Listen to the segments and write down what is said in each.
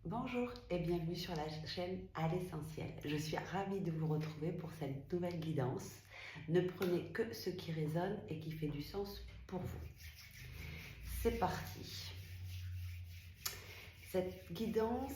Bonjour et bienvenue sur la chaîne À l'essentiel. Je suis ravie de vous retrouver pour cette nouvelle guidance. Ne prenez que ce qui résonne et qui fait du sens pour vous. C'est parti. Cette guidance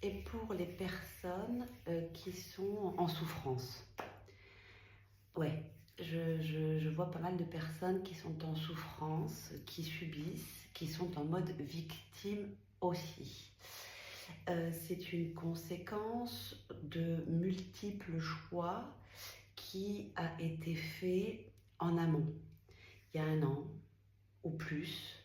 est pour les personnes qui sont en souffrance. Ouais, je vois pas mal de personnes qui sont en souffrance, qui subissent, qui sont en mode victime aussi. C'est une conséquence de multiples choix qui a été fait en amont, il y a un an ou plus,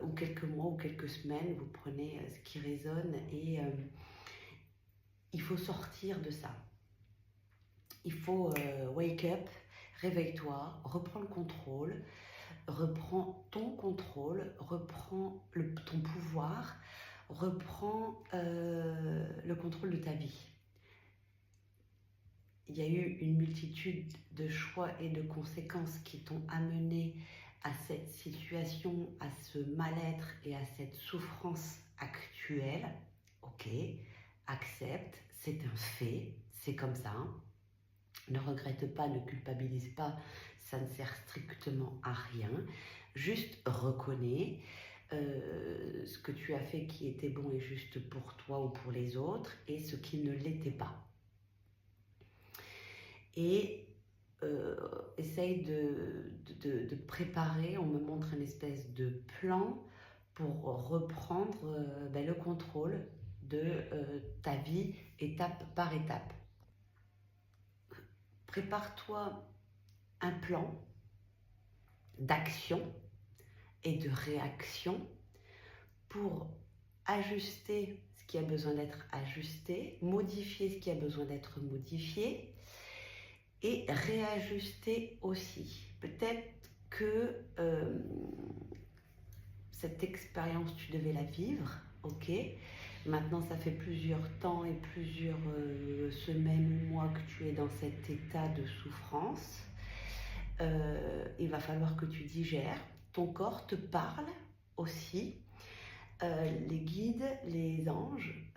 ou quelques mois ou quelques semaines, vous prenez ce qui résonne et il faut sortir de ça. Il faut wake up, réveille-toi, reprends le contrôle, reprends ton contrôle, reprends ton pouvoir, reprends le contrôle de ta vie. Il y a eu une multitude de choix et de conséquences qui t'ont amené à cette situation, à ce mal-être et à cette souffrance actuelle. Ok, accepte, c'est un fait, c'est comme ça. Ne regrette pas, ne culpabilise pas, ça ne sert strictement à rien. Juste reconnais ce que tu as fait qui était bon et juste pour toi ou pour les autres et ce qui ne l'était pas. Et essaye de préparer, on me montre une espèce de plan pour reprendre le contrôle de ta vie étape par étape. Prépare-toi un plan d'action et de réaction pour ajuster ce qui a besoin d'être ajusté, modifier ce qui a besoin d'être modifié et réajuster aussi. Peut-être que cette expérience, tu devais la vivre, ok. Maintenant, ça fait plusieurs temps et plusieurs semaines ou mois que tu es dans cet état de souffrance. Il va falloir que tu digères. Ton corps te parle aussi. Les guides, les anges,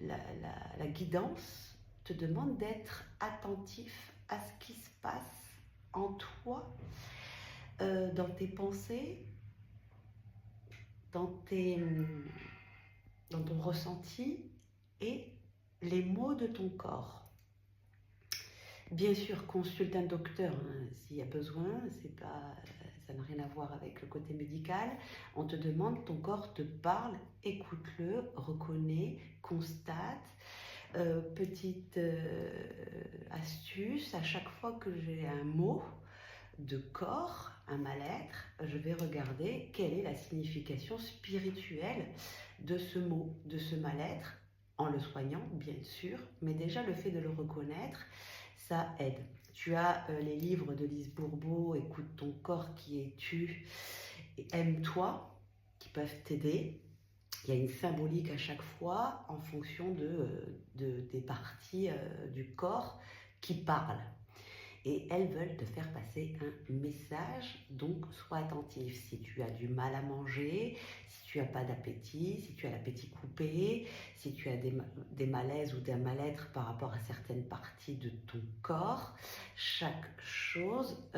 la guidance te demande d'être attentif à ce qui se passe en toi, dans tes pensées, dans ton ressenti et les mots de ton corps. Bien sûr, consulte un docteur s'il y a besoin, ça n'a rien à voir avec le côté médical. On te demande, ton corps te parle, écoute-le, reconnais, constate. Petite astuce, à chaque fois que j'ai un mot de corps, un mal-être, je vais regarder quelle est la signification spirituelle de ce mot, de ce mal-être, en le soignant, bien sûr, mais déjà le fait de le reconnaître, ça aide. Tu as les livres de Lise Bourbeau, Écoute ton corps, qui es-tu, et Aime-toi, qui peuvent t'aider. Il y a une symbolique à chaque fois en fonction des parties du corps qui parlent. Et elles veulent te faire passer un message, donc sois attentif. Si tu as du mal à manger, si tu n'as pas d'appétit, si tu as l'appétit coupé, si tu as des malaises ou des mal-être par rapport à certaines parties de ton corps, chaque chose,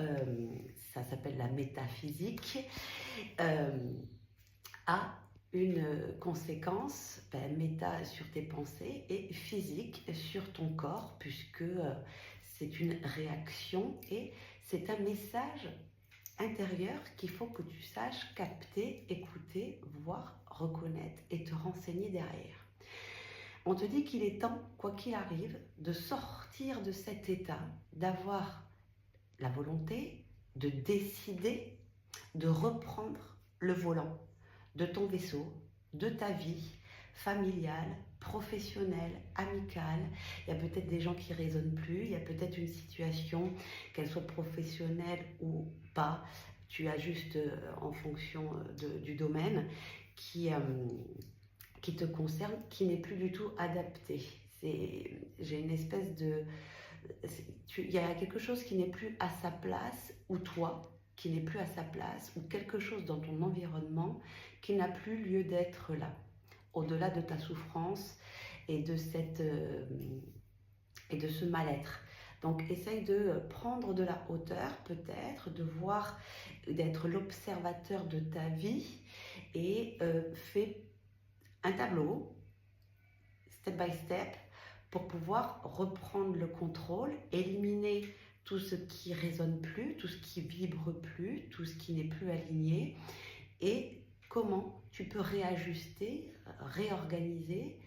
ça s'appelle la métaphysique, a une conséquence méta sur tes pensées et physique sur ton corps, puisque c'est une réaction et c'est un message intérieur qu'il faut que tu saches capter, écouter, voir, reconnaître et te renseigner derrière. On te dit qu'il est temps, quoi qu'il arrive, de sortir de cet état, d'avoir la volonté de décider de reprendre le volant de ton vaisseau, de ta vie familiale, professionnelle, amicale. Il y a peut-être des gens qui ne résonnent plus, il y a peut-être une situation, qu'elle soit professionnelle ou pas, tu as juste en fonction du domaine qui te concerne, qui n'est plus du tout adapté. J'ai une espèce de... Il y a quelque chose qui n'est plus à sa place, ou toi, qui n'est plus à sa place, ou quelque chose dans ton environnement qui n'a plus lieu d'être là. au-delà de ta souffrance et de, et de ce mal-être. Donc, essaye de prendre de la hauteur, peut-être, de voir, d'être l'observateur de ta vie et fais un tableau, step by step, pour pouvoir reprendre le contrôle, éliminer tout ce qui résonne plus, tout ce qui vibre plus, tout ce qui n'est plus aligné, et comment tu peux réajuster, réorganiser,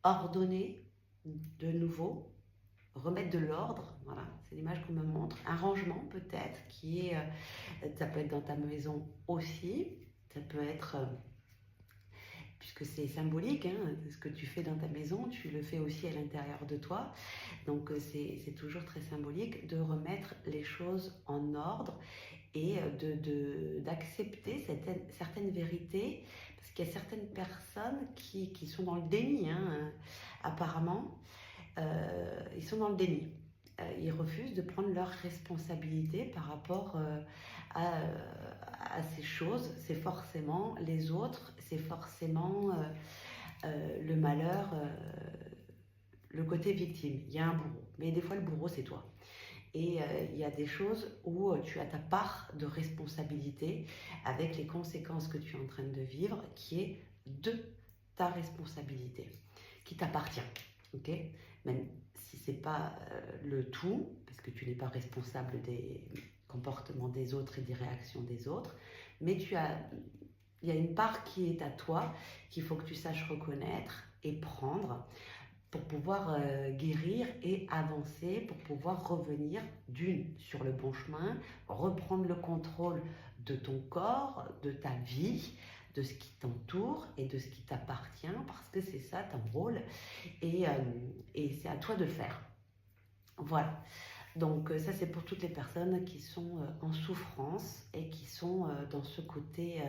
ordonner de nouveau, remettre de l'ordre. Voilà, c'est l'image qu'on me montre. Un rangement peut-être qui est, ça peut être dans ta maison aussi, ça peut être, puisque c'est symbolique, hein, ce que tu fais dans ta maison, tu le fais aussi à l'intérieur de toi. Donc c'est toujours très symbolique de remettre les choses en ordre et d'accepter certaines vérités, parce qu'il y a certaines personnes qui sont dans le déni, hein, apparemment. Ils sont dans le déni. Ils refusent de prendre leurs responsabilités par rapport à ces choses. C'est forcément les autres, c'est forcément le malheur, le côté victime. Il y a un bourreau, mais des fois le bourreau c'est toi. Et il y a des choses où tu as ta part de responsabilité avec les conséquences que tu es en train de vivre, qui est de ta responsabilité, qui t'appartient. Ok, même si c'est pas le tout, parce que tu n'es pas responsable des comportements des autres et des réactions des autres, mais il y a une part qui est à toi, qu'il faut que tu saches reconnaître et prendre pour pouvoir guérir et avancer, pour pouvoir revenir sur le bon chemin, reprendre le contrôle de ton corps, de ta vie, de ce qui t'entoure et de ce qui t'appartient, parce que c'est ça ton rôle, et c'est à toi de le faire. Voilà. Donc ça c'est pour toutes les personnes qui sont en souffrance et qui sont dans ce côté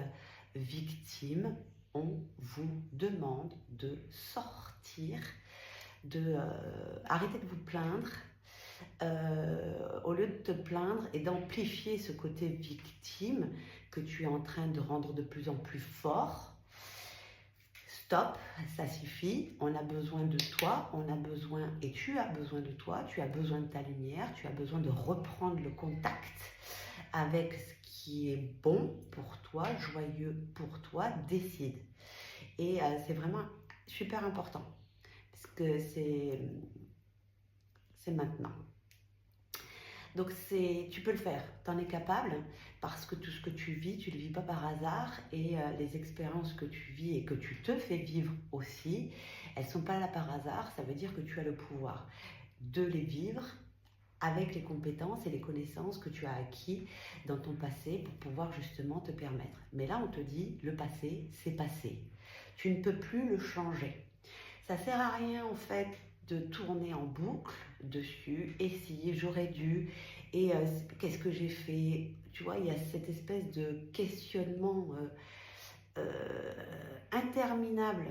victime. On vous demande de sortir, de arrêter de vous plaindre, au lieu de te plaindre et d'amplifier ce côté victime que tu es en train de rendre de plus en plus fort. Stop, ça suffit, on a besoin de toi, on a besoin, et tu as besoin de toi, tu as besoin de ta lumière, tu as besoin de reprendre le contact avec ce qui est bon pour toi, joyeux pour toi, décide. Et c'est vraiment super important, parce que c'est maintenant. Donc tu peux le faire, tu en es capable, parce que tout ce que tu vis, tu ne le vis pas par hasard, et les expériences que tu vis et que tu te fais vivre aussi, elles ne sont pas là par hasard. Ça veut dire que tu as le pouvoir de les vivre avec les compétences et les connaissances que tu as acquis dans ton passé pour pouvoir justement te permettre. Mais là, on te dit, le passé, c'est passé. Tu ne peux plus le changer. Ça ne sert à rien, en fait, de tourner en boucle dessus, et si j'aurais dû, et qu'est-ce que j'ai fait, tu vois, il y a cette espèce de questionnement interminable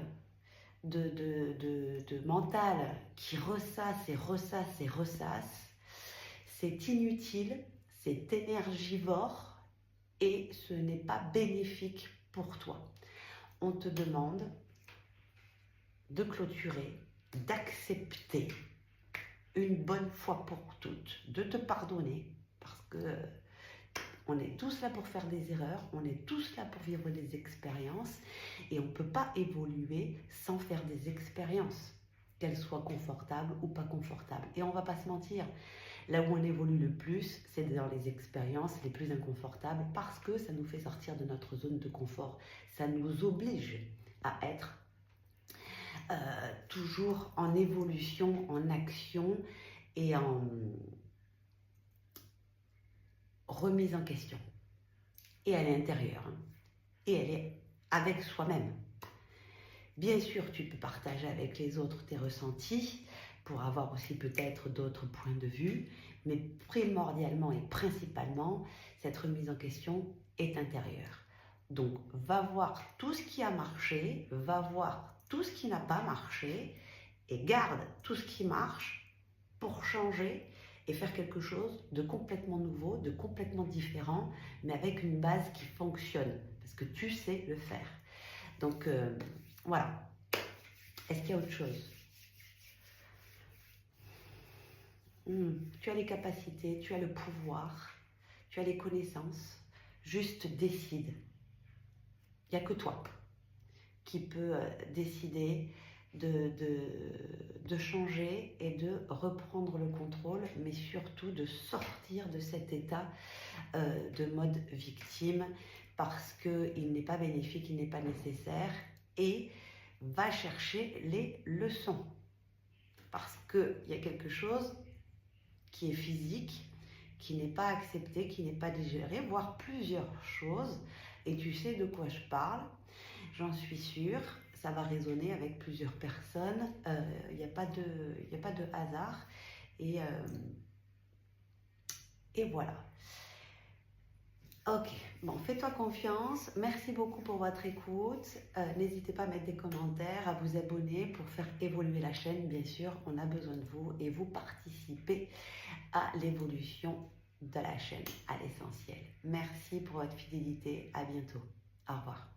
de mental qui ressasse et ressasse et ressasse. C'est inutile, c'est énergivore et ce n'est pas bénéfique pour toi. On te demande de clôturer, d'accepter une bonne fois pour toutes, de te pardonner, parce que on est tous là pour faire des erreurs, on est tous là pour vivre des expériences, et on ne peut pas évoluer sans faire des expériences, qu'elles soient confortables ou pas confortables. Et on ne va pas se mentir, là où on évolue le plus, c'est dans les expériences les plus inconfortables, parce que ça nous fait sortir de notre zone de confort, ça nous oblige à être toujours en évolution, en action et en remise en question. Et elle est intérieure, hein. Et elle est avec soi-même. Bien sûr, tu peux partager avec les autres tes ressentis pour avoir aussi peut-être d'autres points de vue, mais primordialement et principalement, cette remise en question est intérieure. Donc, va voir tout ce qui a marché, va voir tout ce qui n'a pas marché et garde tout ce qui marche pour changer et faire quelque chose de complètement nouveau, de complètement différent, mais avec une base qui fonctionne, parce que tu sais le faire. Donc, Voilà. Est-ce qu'il y a autre chose? Tu as les capacités, tu as le pouvoir, tu as les connaissances. Juste décide. Il n'y a que toi qui peut décider de changer et de reprendre le contrôle, mais surtout de sortir de cet état de mode victime parce qu'il n'est pas bénéfique, il n'est pas nécessaire, et va chercher les leçons. Parce qu'il y a quelque chose qui est physique, qui n'est pas accepté, qui n'est pas digéré, voire plusieurs choses, et tu sais de quoi je parle, j'en suis sûre, ça va résonner avec plusieurs personnes, il n'y a pas de hasard, et, euh, et voilà. Ok, bon, fais-toi confiance. Merci beaucoup pour votre écoute. N'hésitez pas à mettre des commentaires, à vous abonner pour faire évoluer la chaîne. Bien sûr, on a besoin de vous et vous participez à l'évolution de la chaîne, à l'essentiel. Merci pour votre fidélité. À bientôt. Au revoir.